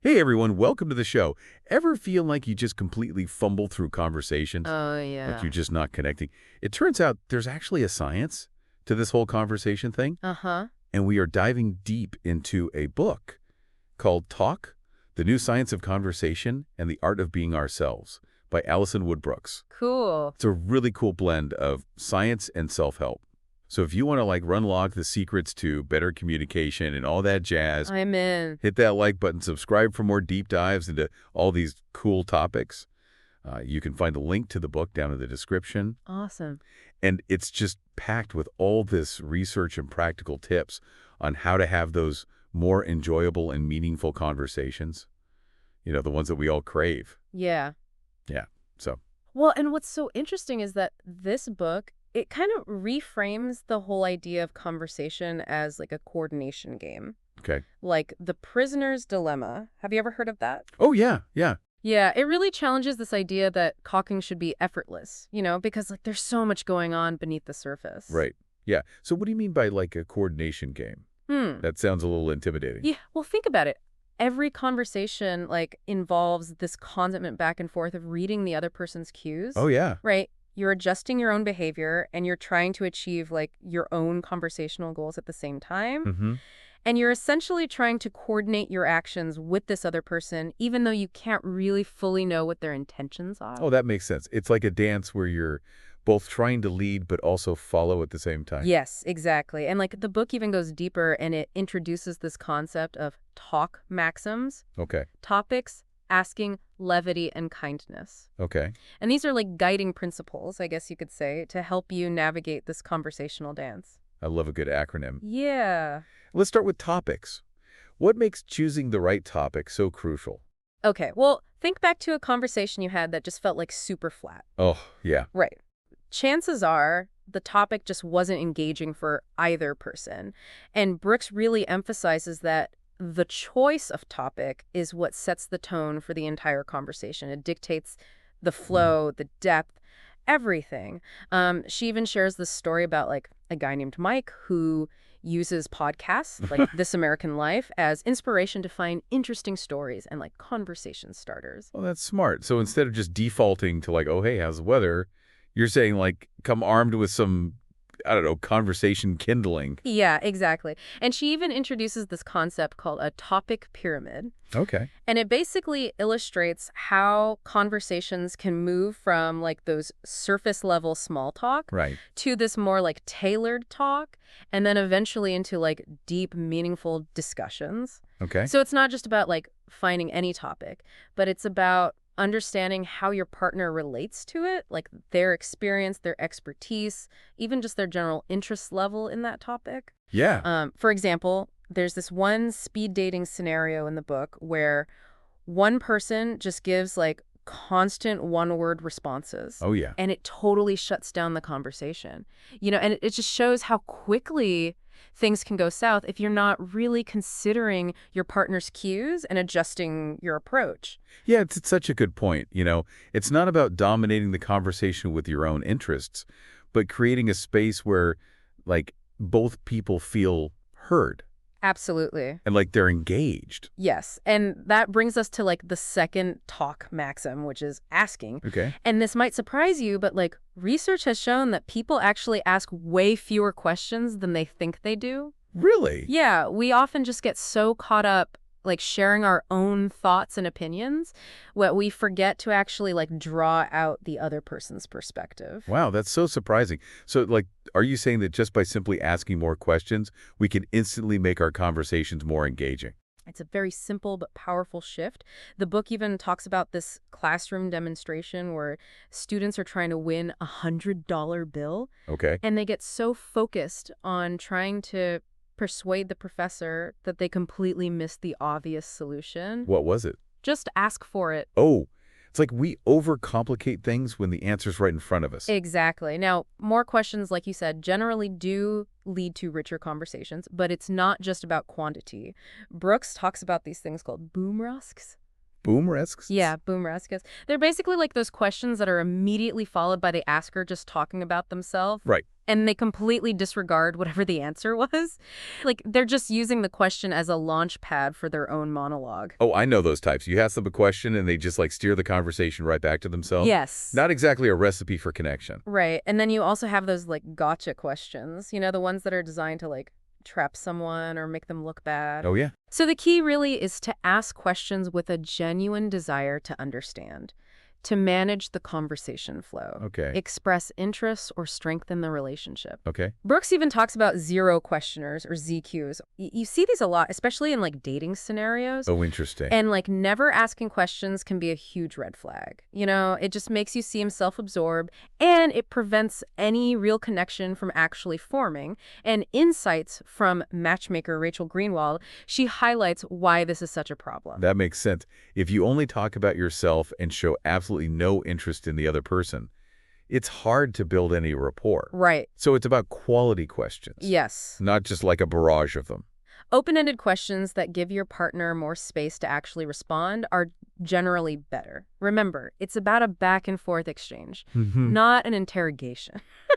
Hey everyone, welcome to the show. Ever feel like you just completely fumble through conversations? Oh, Like yeah. you're just not connecting? It turns out there's actually a science to this whole conversation thing, Uh-huh. and we are diving deep into a book called Talk, The New Science of Conversation and the Art of Being Ourselves by Alison Woodbrooks. Cool. It's a really cool blend of science and self-help. So if you want to run log the secrets to better communication and all that jazz, I'm in. hit that like button, subscribe for more deep dives into all these cool topics. You can find a link to the book down in the description. Awesome. And it's just packed with all this research and practical tips on how to have those more enjoyable and meaningful conversations. You know, the ones that we all crave. Yeah. Yeah. So, Well, and what's so interesting is that this book, it kind of reframes the whole idea of conversation as like a coordination game. okay. Like The Prisoner's Dilemma. Have you ever heard of that? Oh, yeah. Yeah. Yeah, it really challenges this idea that talking should be effortless, because there's so much going on beneath the surface. Right. Yeah. So what do you mean by a coordination game? Hmm. That sounds a little intimidating. Yeah, well, think about it. Every conversation involves this constant back and forth of reading the other person's cues, Oh, yeah. right? You're adjusting your own behavior and you're trying to achieve your own conversational goals at the same time. Mm-hmm. And you're essentially trying to coordinate your actions with this other person, even though you can't really fully know what their intentions are. Oh, that makes sense. It's like a dance where you're both trying to lead but also follow at the same time. Yes, exactly. And the book even goes deeper and it introduces this concept of talk maxims, Okay. topics, asking, levity, and kindness. Okay. And these are guiding principles, I guess you could say, to help you navigate this conversational dance. I love a good acronym. Yeah. Let's start with topics. What makes choosing the right topic so crucial? Okay, well, think back to a conversation you had that just felt super flat. Oh, yeah. Right. Chances are the topic just wasn't engaging for either person. And Brooks really emphasizes that the choice of topic is what sets the tone for the entire conversation. It dictates the flow, the depth, everything. She even shares this story about a guy named Mike who uses podcasts like This American Life as inspiration to find interesting stories and conversation starters. Well, that's smart. So instead of just defaulting to oh, hey, how's the weather? You're saying come armed with some, I don't know, conversation kindling. Yeah, exactly. And she even introduces this concept called a topic pyramid. Okay. And it basically illustrates how conversations can move from those surface level small talk Right. to this more tailored talk and then eventually into deep, meaningful discussions. Okay. So it's not just about finding any topic, but it's about understanding how your partner relates to it, their experience, their expertise, even just their general interest level in that topic. Yeah. For example, there's this one speed dating scenario in the book where one person just gives constant one-word responses. Oh, yeah. And it totally shuts down the conversation. And it just shows how quickly things can go south if you're not really considering your partner's cues and adjusting your approach. Yeah, it's such a good point. It's not about dominating the conversation with your own interests, but creating a space where, both people feel heard Absolutely. and they're engaged. Yes. And that brings us to the second talk maxim, which is asking. Okay. And this might surprise you, but research has shown that people actually ask way fewer questions than they think they do. Really? Yeah, we often just get so caught up sharing our own thoughts and opinions, what we forget to actually draw out the other person's perspective. Wow, that's so surprising. So, are you saying that just by simply asking more questions, we can instantly make our conversations more engaging? It's a very simple but powerful shift. The book even talks about this classroom demonstration where students are trying to win a $100 bill, Okay. and they get so focused on trying to persuade the professor that they completely missed the obvious solution. What was it? Just ask for it. Oh, it's we overcomplicate things when the answer's right in front of us. Exactly. Now, more questions, like you said, generally do lead to richer conversations, but it's not just about quantity. Brooks talks about these things called boom rusks. Boomeresques? Yeah, boomerascus. They're basically like those questions that are immediately followed by the asker just talking about themselves. Right. And they completely disregard whatever the answer was. Like, they're just using the question as a launch pad for their own monologue. Oh, I know those types. You ask them a question and they just like steer the conversation right back to themselves. Yes. Not exactly a recipe for connection. Right. And then you also have those, like, gotcha questions, the ones that are designed to, like, trap someone or make them look bad. Oh, yeah? So the key really is to ask questions with a genuine desire to understand, to manage the conversation flow, Okay. express interest, or strengthen the relationship. Okay. Brooks even talks about zero questioners or ZQs. You see these a lot, especially in like dating scenarios. Oh, interesting. And like never asking questions can be a huge red flag. It just makes you seem self-absorbed and it prevents any real connection from actually forming. And insights from matchmaker Rachel Greenwald, she highlights why this is such a problem. That makes sense. If you only talk about yourself and show absolutely no interest in the other person, it's hard to build any rapport. Right. So it's about quality questions. Yes. Not just like a barrage of them. Open-ended questions that give your partner more space to actually respond are generally better. Remember, it's about a back-and-forth exchange, not an interrogation.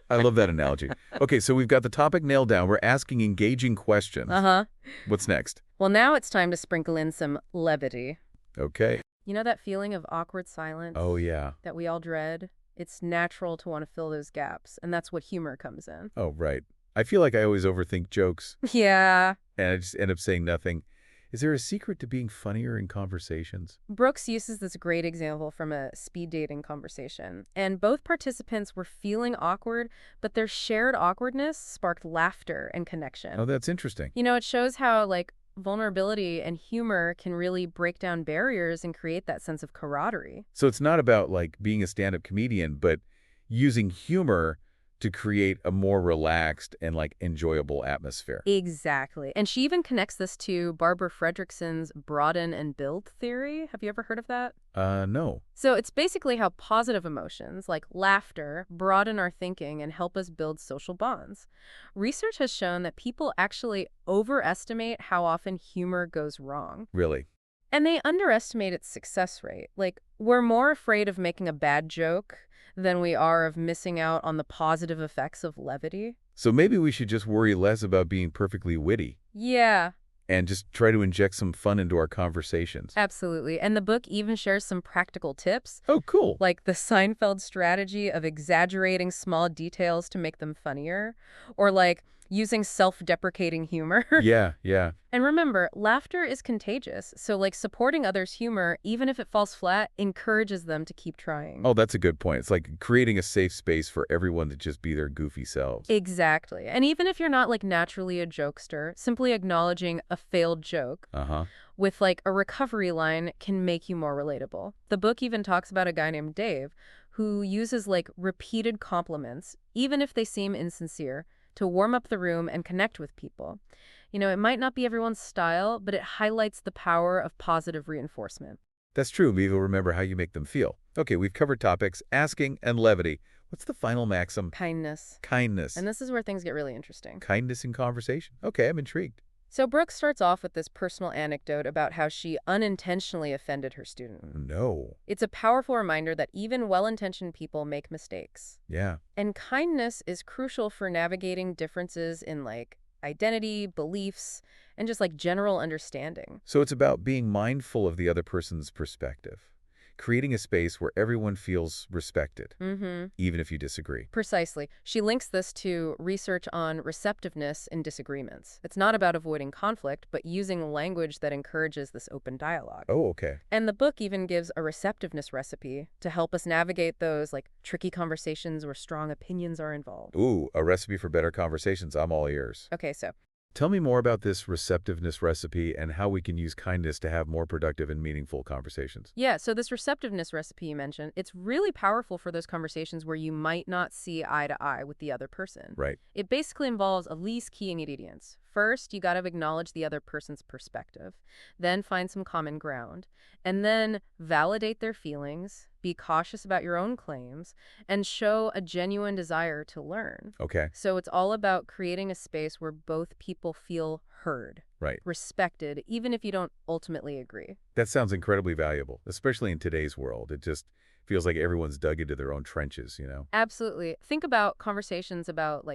I love that analogy. Okay, so we've got the topic nailed down. We're asking engaging questions. Uh-huh. What's next? Well, now it's time to sprinkle in some levity. Okay. You know that feeling of awkward silence Oh, yeah. that we all dread? It's natural to want to fill those gaps, and that's what humor comes in. Oh, right. I feel like I always overthink jokes, Yeah. and I just end up saying nothing. Is there a secret to being funnier in conversations? Brooks uses this great example from a speed dating conversation, and both participants were feeling awkward, but their shared awkwardness sparked laughter and connection. Oh, that's interesting. It shows how, like, vulnerability and humor can really break down barriers and create that sense of camaraderie. So it's not about, like, being a stand-up comedian, but using humor to create a more relaxed and, like, enjoyable atmosphere. Exactly. And she even connects this to Barbara Fredrickson's broaden and build theory. Have you ever heard of that? No. So it's basically how positive emotions, like laughter, broaden our thinking and help us build social bonds. Research has shown that people actually overestimate how often humor goes wrong. Really? And they underestimate its success rate. Like, we're more afraid of making a bad joke than we are of missing out on the positive effects of levity. So maybe we should just worry less about being perfectly witty Yeah. and just try to inject some fun into our conversations. Absolutely. And the book even shares some practical tips, Oh, cool. like the Seinfeld strategy of exaggerating small details to make them funnier, or like using self-deprecating humor. Yeah, yeah. And remember, laughter is contagious, so like supporting others' humor, even if it falls flat, encourages them to keep trying. Oh, that's a good point. It's like creating a safe space for everyone to just be their goofy selves. Exactly. And even if you're not like naturally a jokester, simply acknowledging a failed joke Uh-huh. with like a recovery line can make you more relatable. The book even talks about a guy named Dave who uses like repeated compliments, even if they seem insincere, to warm up the room and connect with people. It might not be everyone's style, but it highlights the power of positive reinforcement. That's true. Maybe you'll remember how you make them feel. Okay, we've covered topics, asking and levity. What's the final maxim? Kindness. Kindness. And this is where things get really interesting. Kindness in conversation? Okay, I'm intrigued. So Brooke starts off with this personal anecdote about how she unintentionally offended her student. No. It's a powerful reminder that even well-intentioned people make mistakes. Yeah. And kindness is crucial for navigating differences in like identity, beliefs, and just like general understanding. So it's about being mindful of the other person's perspective, creating a space where everyone feels respected, even if you disagree. Precisely. She links this to research on receptiveness in disagreements. It's not about avoiding conflict, but using language that encourages this open dialogue. Oh, okay. And the book even gives a receptiveness recipe to help us navigate those like tricky conversations where strong opinions are involved. Ooh, a recipe for better conversations. I'm all ears. Okay, so Tell me more about this receptiveness recipe and how we can use kindness to have more productive and meaningful conversations. yeah, so this receptiveness recipe you mentioned, it's really powerful for those conversations where you might not see eye to eye with the other person. Right. It basically involves at least key ingredients. First, you got to acknowledge the other person's perspective, then find some common ground, and then validate their feelings, be cautious about your own claims, and show a genuine desire to learn. Okay. So it's all about creating a space where both people feel heard. Right. respected, even if you don't ultimately agree. That sounds incredibly valuable, especially in today's world. It just feels like everyone's dug into their own trenches, you know? Absolutely. Think about conversations about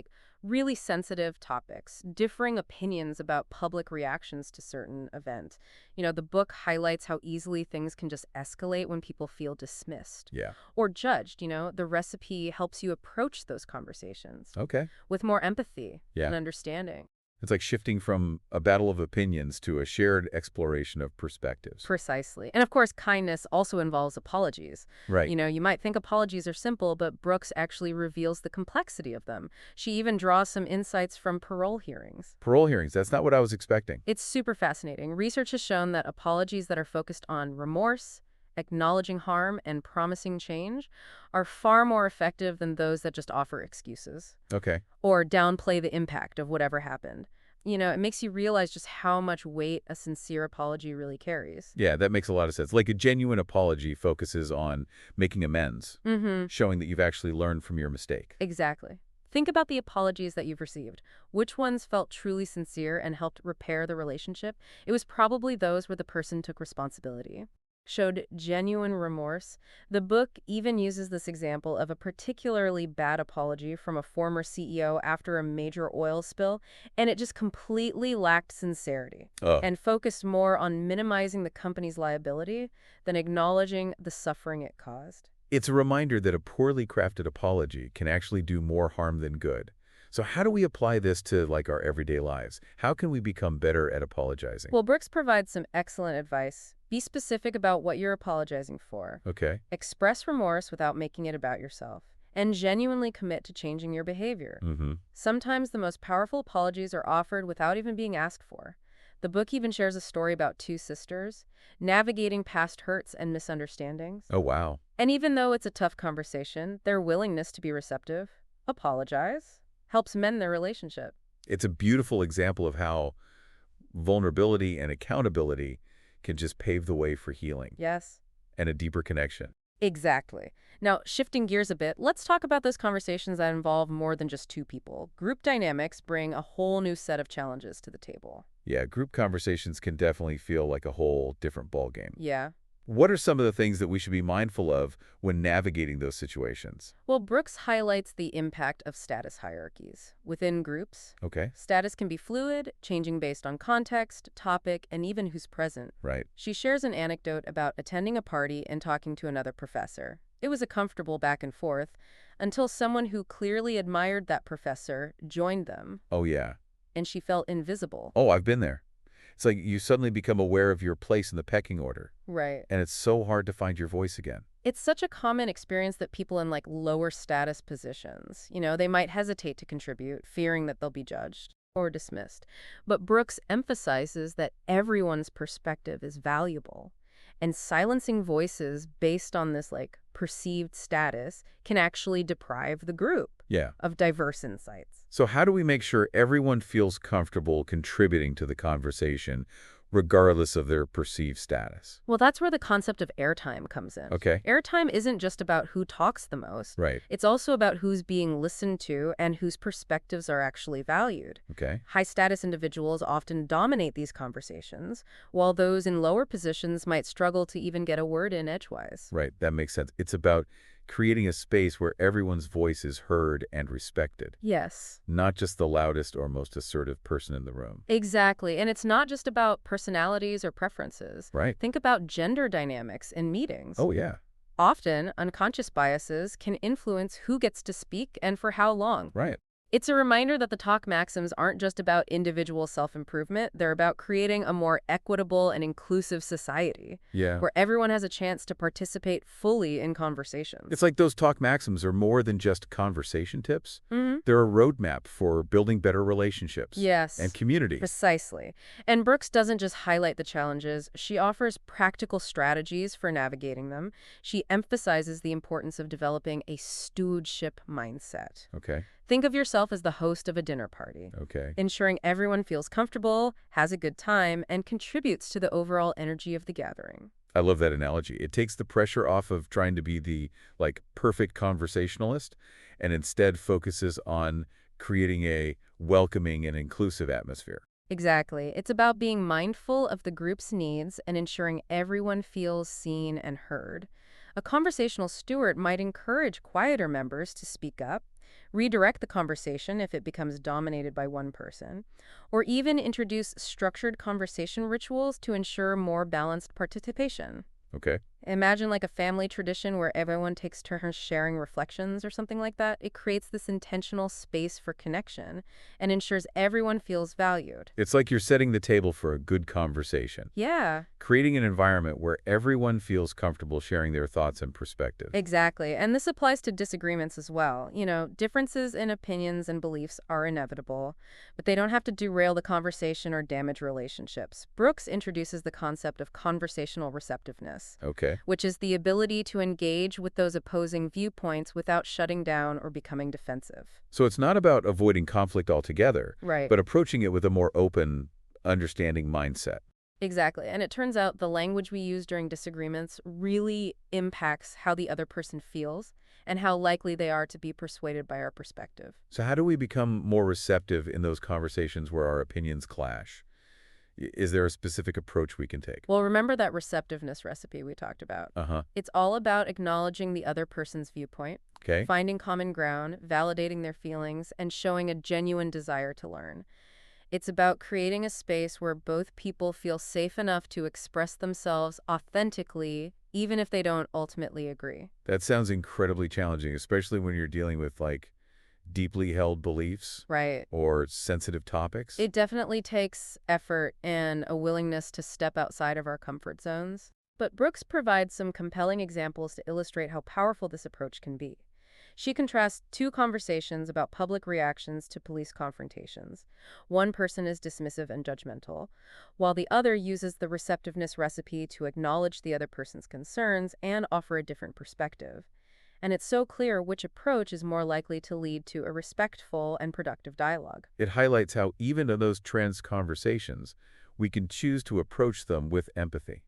really sensitive topics, differing opinions about public reactions to certain events. The book highlights how easily things can just escalate when people feel dismissed Yeah. or judged. The recipe helps you approach those conversations Okay. with more empathy Yeah. and understanding. It's like shifting from a battle of opinions to a shared exploration of perspectives. Precisely. And of course, kindness also involves apologies. Right. You might think apologies are simple, but Brooks actually reveals the complexity of them. She even draws some insights from parole hearings. Parole hearings, that's not what I was expecting. It's super fascinating. Research has shown that apologies that are focused on remorse, acknowledging harm, and promising change are far more effective than those that just offer excuses Okay. or downplay the impact of whatever happened. It makes you realize just how much weight a sincere apology really carries. Yeah, that makes a lot of sense. Like a genuine apology focuses on making amends, Mm-hmm. showing that you've actually learned from your mistake. Exactly. Think about the apologies that you've received. Which ones felt truly sincere and helped repair the relationship? It was probably those where the person took responsibility, showed genuine remorse. The book even uses this example of a particularly bad apology from a former CEO after a major oil spill, and it just completely lacked sincerity Oh, and focused more on minimizing the company's liability than acknowledging the suffering it caused. it's a reminder that a poorly crafted apology can actually do more harm than good. So how do we apply this to like our everyday lives? How can we become better at apologizing? Well, Brooks provides some excellent advice. Be specific about what you're apologizing for. Okay. Express remorse without making it about yourself. And genuinely commit to changing your behavior. Mm-hmm. Sometimes the most powerful apologies are offered without even being asked for. The book even shares a story about two sisters navigating past hurts and misunderstandings. Oh, wow. And even though it's a tough conversation, their willingness to be receptive, apologize, helps mend their relationship. It's a beautiful example of how vulnerability and accountability can just pave the way for healing Yes? and a deeper connection. Exactly. Now, shifting gears a bit, let's talk about those conversations that involve more than just two people. Group dynamics bring a whole new set of challenges to the table. Yeah, group conversations can definitely feel like a whole different ballgame. Yeah. What are some of the things that we should be mindful of when navigating those situations? Well, Brooks highlights the impact of status hierarchies. Within groups, Okay, status can be fluid, changing based on context, topic, and even who's present. right. She shares an anecdote about attending a party and talking to another professor. It was a comfortable back and forth until someone who clearly admired that professor joined them, Oh, yeah. and she felt invisible. Oh, I've been there. It's like you suddenly become aware of your place in the pecking order, Right. and it's so hard to find your voice again. It's such a common experience that people in lower status positions, they might hesitate to contribute, fearing that they'll be judged or dismissed. But Brooks emphasizes that everyone's perspective is valuable, and silencing voices based on this perceived status can actually deprive the group Yeah. of diverse insights. So how do we make sure everyone feels comfortable contributing to the conversation, regardless of their perceived status? Well, that's where the concept of airtime comes in. Okay. Airtime isn't just about who talks the most. Right. It's also about who's being listened to and whose perspectives are actually valued. Okay. High-status individuals often dominate these conversations, while those in lower positions might struggle to even get a word in edgewise. Right. That makes sense. It's about creating a space where everyone's voice is heard and respected, Yes, not just the loudest or most assertive person in the room. exactly. And it's not just about personalities or preferences. Right. Think about gender dynamics in meetings. Oh, yeah. Often, unconscious biases can influence who gets to speak and for how long. Right. It's a reminder that the talk maxims aren't just about individual self-improvement. They're about creating a more equitable and inclusive society Yeah. where everyone has a chance to participate fully in conversations. It's like those talk maxims are more than just conversation tips. Mhm. They're a roadmap for building better relationships Yes. and community. Precisely. And Brooks doesn't just highlight the challenges, she offers practical strategies for navigating them. She emphasizes the importance of developing a stewardship mindset. Okay. Think of yourself as the host of a dinner party, Okay. ensuring everyone feels comfortable, has a good time, and contributes to the overall energy of the gathering. I love that analogy. It takes the pressure off of trying to be the perfect conversationalist and instead focuses on creating a welcoming and inclusive atmosphere. Exactly. It's about being mindful of the group's needs and ensuring everyone feels seen and heard. A conversational steward might encourage quieter members to speak up, redirect the conversation if it becomes dominated by one person, or even introduce structured conversation rituals to ensure more balanced participation. Okay. Imagine like a family tradition where everyone takes turns sharing reflections or something like that. It creates this intentional space for connection and ensures everyone feels valued. It's like you're setting the table for a good conversation, Yeah, creating an environment where everyone feels comfortable sharing their thoughts and perspectives. exactly. And this applies to disagreements as well. Differences in opinions and beliefs are inevitable, but they don't have to derail the conversation or damage relationships. Brooks introduces the concept of conversational receptiveness, Okay. which is the ability to engage with those opposing viewpoints without shutting down or becoming defensive. So it's not about avoiding conflict altogether, Right. but approaching it with a more open, understanding mindset. Exactly. And it turns out the language we use during disagreements really impacts how the other person feels and how likely they are to be persuaded by our perspective. So how do we become more receptive in those conversations where our opinions clash? Is there a specific approach we can take? Well, remember that receptiveness recipe we talked about. Uh-huh. It's all about acknowledging the other person's viewpoint, Okay. finding common ground, validating their feelings, and showing a genuine desire to learn. It's about creating a space where both people feel safe enough to express themselves authentically, even if they don't ultimately agree. That sounds incredibly challenging, especially when you're dealing with, like, deeply held beliefs Right. or sensitive topics. It definitely takes effort and a willingness to step outside of our comfort zones. But Brooks provides some compelling examples to illustrate how powerful this approach can be. She contrasts two conversations about public reactions to police confrontations. One person is dismissive and judgmental, while the other uses the receptiveness recipe to acknowledge the other person's concerns and offer a different perspective. And it's so clear which approach is more likely to lead to a respectful and productive dialogue. It highlights how even in those trans conversations, we can choose to approach them with empathy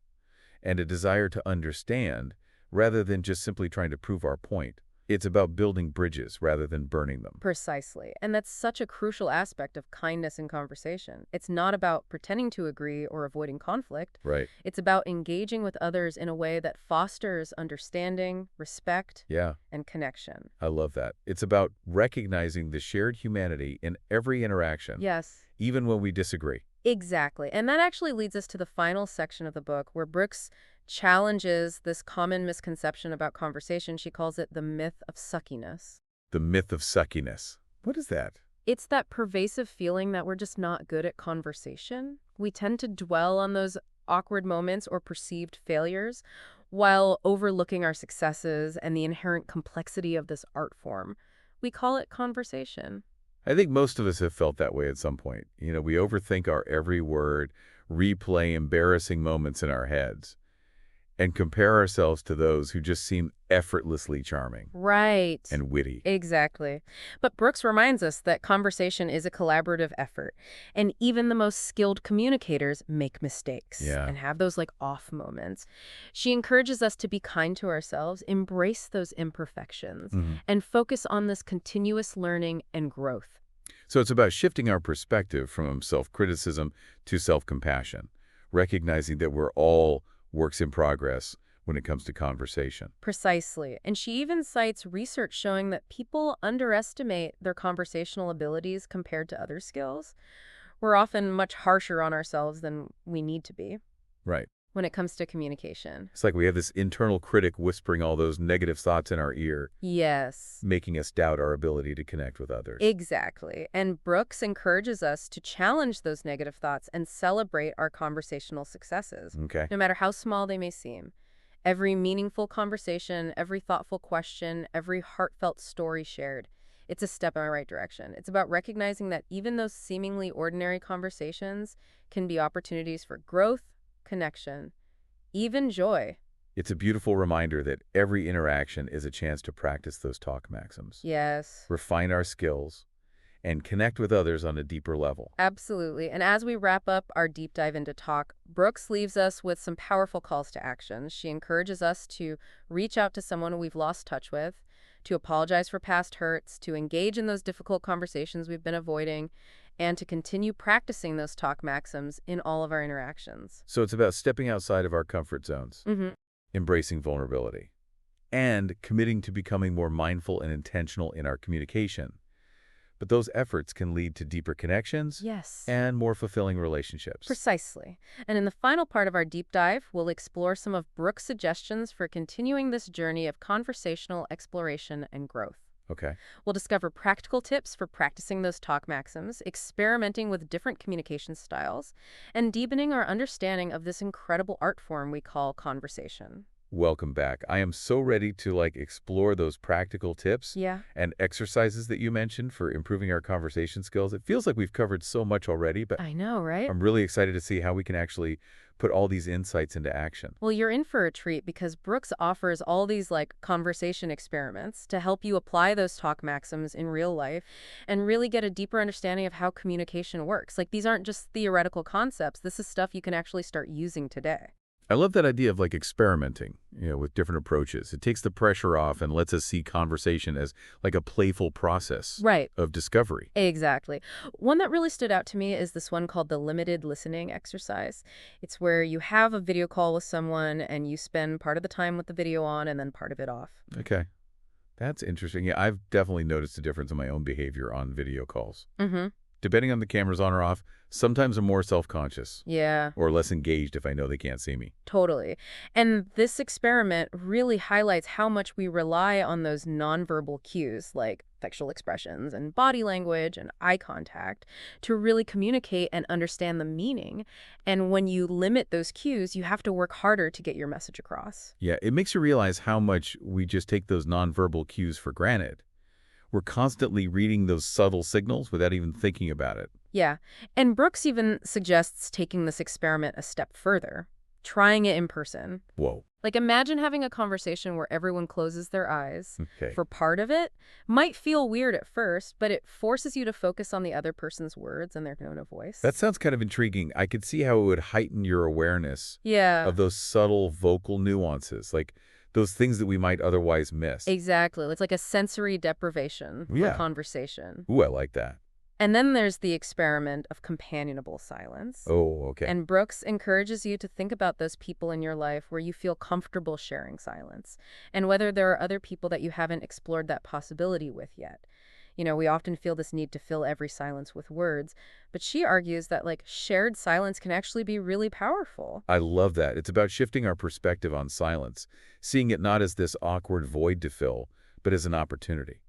and a desire to understand rather than just simply trying to prove our point. It's about building bridges rather than burning them. Precisely. And that's such a crucial aspect of kindness in conversation. It's not about pretending to agree or avoiding conflict. Right. It's about engaging with others in a way that fosters understanding, respect, Yeah, and connection. I love that. It's about recognizing the shared humanity in every interaction, Yes, even when we disagree. exactly. And that actually leads us to the final section of the book where Brooks challenges this common misconception about conversation. She calls it the myth of suckiness. The myth of suckiness. What is that? It's that pervasive feeling that we're just not good at conversation. We tend to dwell on those awkward moments or perceived failures while overlooking our successes and the inherent complexity of this art form. We call it conversation. I think most of us have felt that way at some point. We overthink our every word, replay embarrassing moments in our heads, and compare ourselves to those who just seem effortlessly charming Right. and witty. Exactly. But Brooks reminds us that conversation is a collaborative effort, and even the most skilled communicators make mistakes Yeah. and have those like off moments. She encourages us to be kind to ourselves, embrace those imperfections, Mhm. and focus on this continuous learning and growth. So it's about shifting our perspective from self-criticism to self-compassion, recognizing that we're all works in progress when it comes to conversation. Precisely. And she even cites research showing that people underestimate their conversational abilities compared to other skills. We're often much harsher on ourselves than we need to be Right. when it comes to communication. It's like we have this internal critic whispering all those negative thoughts in our ear, Yes, making us doubt our ability to connect with others. exactly. And Brooks encourages us to challenge those negative thoughts and celebrate our conversational successes, Okay. no matter how small they may seem. Every meaningful conversation, every thoughtful question, every heartfelt story shared, it's a step in the right direction. It's about recognizing that even those seemingly ordinary conversations can be opportunities for growth, connection, even joy. It's a beautiful reminder that every interaction is a chance to practice those talk maxims, Yes. refine our skills, and connect with others on a deeper level. Absolutely. And as we wrap up our deep dive into talk, Brooks leaves us with some powerful calls to action. She encourages us to reach out to someone we've lost touch with, to apologize for past hurts, to engage in those difficult conversations we've been avoiding, and to continue practicing those talk maxims in all of our interactions. So it's about stepping outside of our comfort zones, Mm-hmm. embracing vulnerability, and committing to becoming more mindful and intentional in our communication. But those efforts can lead to deeper connections Yes. and more fulfilling relationships. Precisely. And in the final part of our deep dive, we'll explore some of Brooke's suggestions for continuing this journey of conversational exploration and growth. Okay. We'll discover practical tips for practicing those talk maxims, experimenting with different communication styles, and deepening our understanding of this incredible art form we call conversation. Welcome back. I am so ready to explore those practical tips Yeah, and exercises that you mentioned for improving our conversation skills. It feels like we've covered so much already, but I know, right? I'm really excited to see how we can actually put all these insights into action. Well, you're in for a treat because Brooks offers all these conversation experiments to help you apply those talk maxims in real life and really get a deeper understanding of how communication works. These aren't just theoretical concepts. This is stuff you can actually start using today. I love that idea of experimenting, with different approaches. It takes the pressure off and lets us see conversation as a playful process Right. of discovery. Exactly. One that really stood out to me is this one called the limited listening exercise. It's where you have a video call with someone and you spend part of the time with the video on and then part of it off. Okay. That's interesting. Yeah, I've definitely noticed a difference in my own behavior on video calls. Mm-hmm. Depending on the camera's on or off, sometimes I'm more self-conscious Yeah. or less engaged if I know they can't see me. Totally. And this experiment really highlights how much we rely on those nonverbal cues like facial expressions and body language and eye contact to really communicate and understand the meaning. And when you limit those cues, you have to work harder to get your message across. Yeah, it makes you realize how much we just take those nonverbal cues for granted. We're constantly reading those subtle signals without even thinking about it. Yeah. And Brooks even suggests taking this experiment a step further, trying it in person. Whoa. Imagine having a conversation where everyone closes their eyes. Okay. For part of it, might feel weird at first, but it forces you to focus on the other person's words and their tone of voice. That sounds kind of intriguing. I could see how it would heighten your awareness Yeah, of those subtle vocal nuances, those things that we might otherwise miss. exactly. It's like a sensory deprivation for Yeah. conversation. Ooh, I like that. And then there's the experiment of companionable silence. Oh, okay. And Brooks encourages you to think about those people in your life where you feel comfortable sharing silence, and whether there are other people that you haven't explored that possibility with yet. We often feel this need to fill every silence with words, but she argues that shared silence can actually be really powerful. I love that. It's about shifting our perspective on silence, seeing it not as this awkward void to fill, but as an opportunity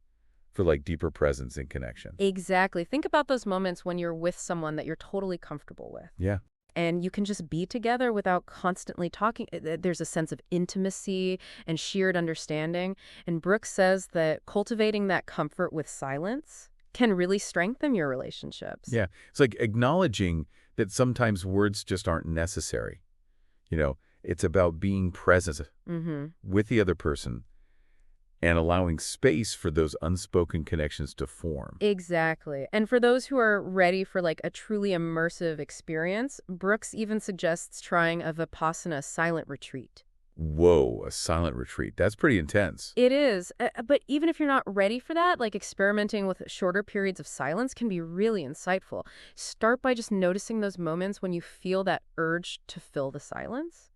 for deeper presence and connection. Exactly. Think about those moments when you're with someone that you're totally comfortable with. Yeah. And you can just be together without constantly talking. There's a sense of intimacy and shared understanding. And Brooks says that cultivating that comfort with silence can really strengthen your relationships. Yeah. It's acknowledging that sometimes words just aren't necessary. It's about being present Mm-hmm. with the other person and allowing space for those unspoken connections to form. Exactly. And for those who are ready for a truly immersive experience, Brooks even suggests trying a Vipassana silent retreat. Whoa, a silent retreat. That's pretty intense. It is. But even if you're not ready for that, experimenting with shorter periods of silence can be really insightful. Start by just noticing those moments when you feel that urge to fill the silence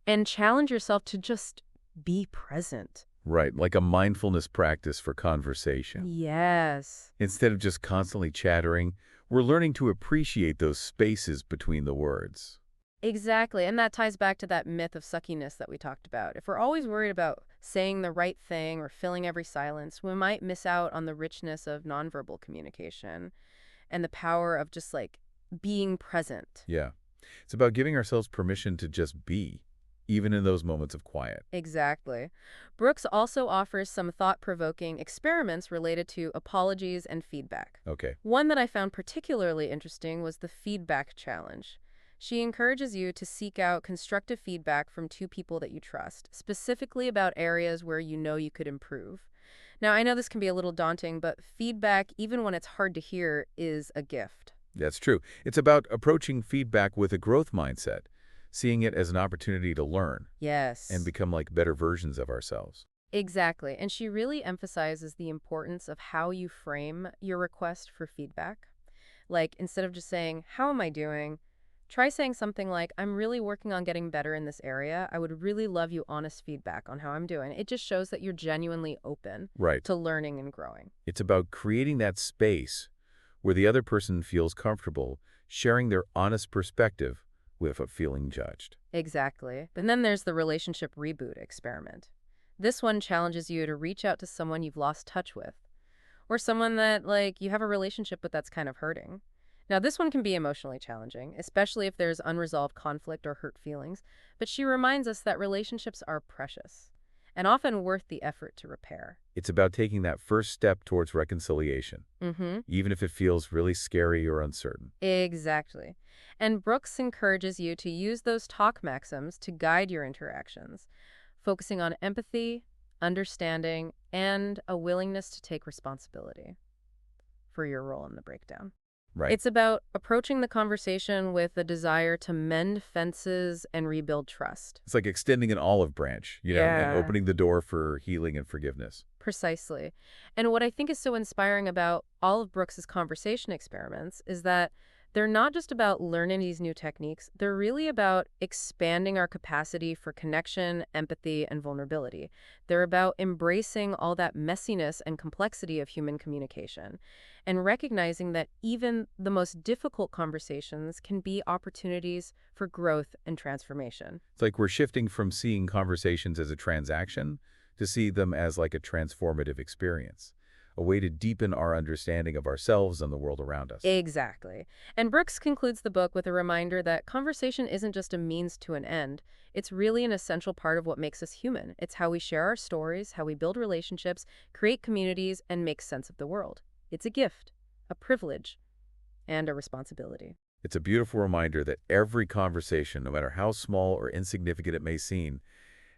and challenge yourself to just be present. Right, like a mindfulness practice for conversation. Yes. Instead of just constantly chattering, we're learning to appreciate those spaces between the words. Exactly. And that ties back to that myth of suckiness that we talked about. If we're always worried about saying the right thing or filling every silence, we might miss out on the richness of nonverbal communication and the power of just being present. Yeah. It's about giving ourselves permission to just be, even in those moments of quiet. Exactly. Brooks also offers some thought-provoking experiments related to apologies and feedback. Okay. One that I found particularly interesting was the feedback challenge. She encourages you to seek out constructive feedback from two people that you trust, specifically about areas where you know you could improve. Now, I know this can be a little daunting, but feedback, even when it's hard to hear, is a gift. That's true. It's about approaching feedback with a growth mindset, seeing it as an opportunity to learn Yes. and become better versions of ourselves. Exactly. And she really emphasizes the importance of how you frame your request for feedback. Like, instead of just saying, "How am I doing?" try saying something like, "I'm really working on getting better in this area. I would really love you honest feedback on how I'm doing." It just shows that you're genuinely open Right. to learning and growing. It's about creating that space where the other person feels comfortable sharing their honest perspective without feeling judged. Exactly. And then there's the relationship reboot experiment. This one challenges you to reach out to someone you've lost touch with, or someone that, like, you have a relationship with that's kind of hurting. Now, this one can be emotionally challenging, especially if there's unresolved conflict or hurt feelings, but she reminds us that relationships are precious and often worth the effort to repair. It's about taking that first step towards reconciliation, Mm-hmm. even if it feels really scary or uncertain. Exactly. And Brooks encourages you to use those talk maxims to guide your interactions, focusing on empathy, understanding, and a willingness to take responsibility for your role in the breakdown. Right. It's about approaching the conversation with a desire to mend fences and rebuild trust. It's like extending an olive branch, and Yeah. opening the door for healing and forgiveness. Precisely. And what I think is so inspiring about all of Brooks's conversation experiments is that they're not just about learning these new techniques, they're really about expanding our capacity for connection, empathy, and vulnerability. They're about embracing all that messiness and complexity of human communication and recognizing that even the most difficult conversations can be opportunities for growth and transformation. It's like we're shifting from seeing conversations as a transaction to see them as like a transformative experience, a way to deepen our understanding of ourselves and the world around us. Exactly. And Brooks concludes the book with a reminder that conversation isn't just a means to an end. It's really an essential part of what makes us human. It's how we share our stories, how we build relationships, create communities, and make sense of the world. It's a gift, a privilege, and a responsibility. It's a beautiful reminder that every conversation, no matter how small or insignificant it may seem,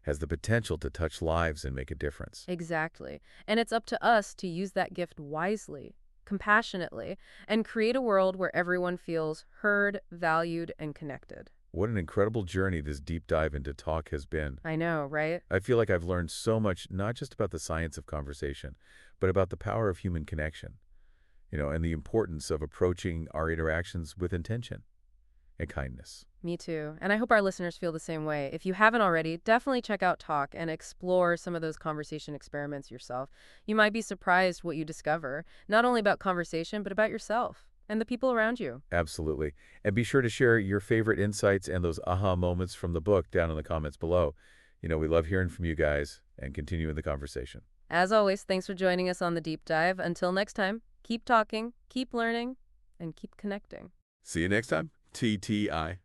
has the potential to touch lives and make a difference. Exactly. And it's up to us to use that gift wisely, compassionately, and create a world where everyone feels heard, valued, and connected. What an incredible journey this deep dive into talk has been. I know, right? I feel like I've learned so much, not just about the science of conversation, but about the power of human connection, and the importance of approaching our interactions with intention and kindness. Me too. And I hope our listeners feel the same way. If you haven't already, definitely check out Talk and explore some of those conversation experiments yourself. You might be surprised what you discover, not only about conversation, but about yourself and the people around you. Absolutely. And be sure to share your favorite insights and those aha moments from the book down in the comments below. We love hearing from you guys and continuing the conversation. As always, thanks for joining us on the deep dive. Until next time, keep talking, keep learning, and keep connecting. See you next time. TTI.